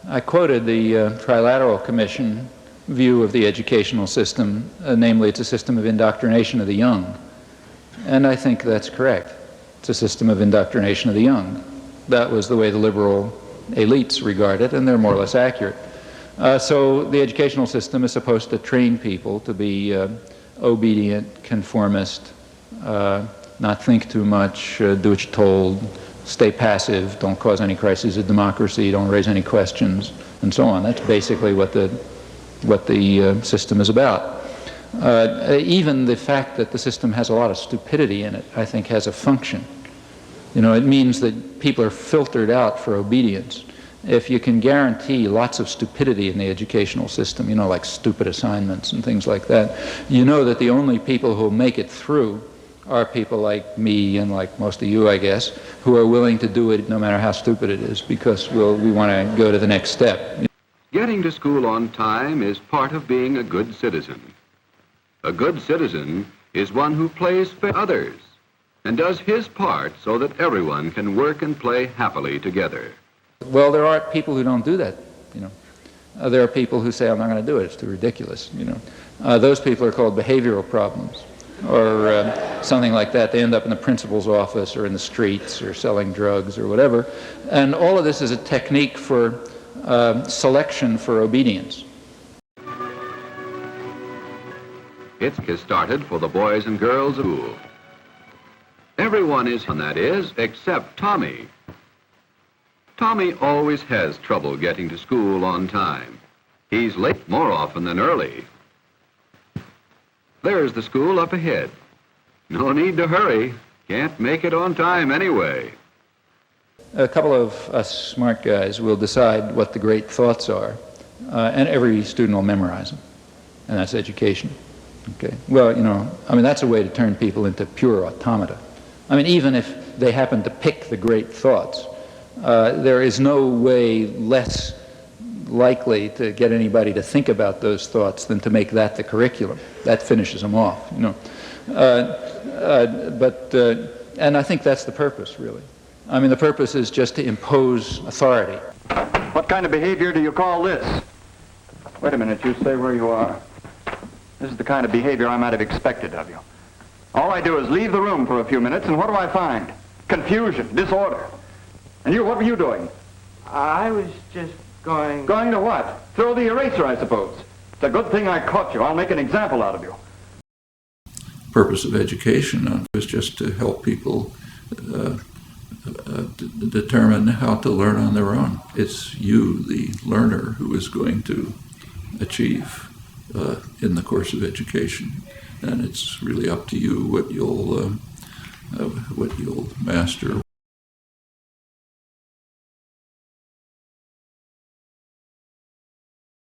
I quoted the Trilateral Commission view of the educational system, namely it's a system of indoctrination of the young. And I think that's correct. It's a system of indoctrination of the young. That was the way the liberal elites regard it, and they're more or less accurate. So the educational system is supposed to train people to be obedient, conformist, not think too much, do what you're told, stay passive, don't cause any crises of democracy, don't raise any questions, and so on. That's basically what the system is about. Even the fact that the system has a lot of stupidity in it, I think, has a function. You know, it means that people are filtered out for obedience. If you can guarantee lots of stupidity in the educational system, you know, like stupid assignments and things like that, you know that the only people who will make it through are people like me and like most of you, I guess, who are willing to do it no matter how stupid it is, because we want to go to the next step. Getting to school on time is part of being a good citizen. A good citizen is one who plays for others and does his part so that everyone can work and play happily together. Well, there are people who don't do that, you know. There are people who say, I'm not going to do it, it's too ridiculous, you know. Those people are called behavioral problems, or something like that. They end up in the principal's office or in the streets or selling drugs or whatever. And all of this is a technique for selection for obedience. It has started for the boys and girls of school. Everyone is, and that is, except Tommy. Tommy always has trouble getting to school on time. He's late more often than early. There's the school up ahead. No need to hurry. Can't make it on time anyway. A couple of us smart guys will decide what the great thoughts are, and every student will memorize them. And that's education. Okay. Well, you know, I mean, that's a way to turn people into pure automata. I mean, even if they happen to pick the great thoughts, there is no way less likely to get anybody to think about those thoughts than to make that the curriculum. That finishes them off, you know. And I think that's the purpose, really. I mean, the purpose is just to impose authority. What kind of behavior do you call this? Wait a minute, you stay where you are. This is the kind of behavior I might have expected of you. All I do is leave the room for a few minutes, and what do I find? Confusion, disorder. And you, what were you doing? I was just going... Going to what? Throw the eraser, I suppose. It's a good thing I caught you. I'll make an example out of you. Purpose of education is just to help people determine how to learn on their own. It's you, the learner, who is going to achieve in the course of education, and it's really up to you what you'll master,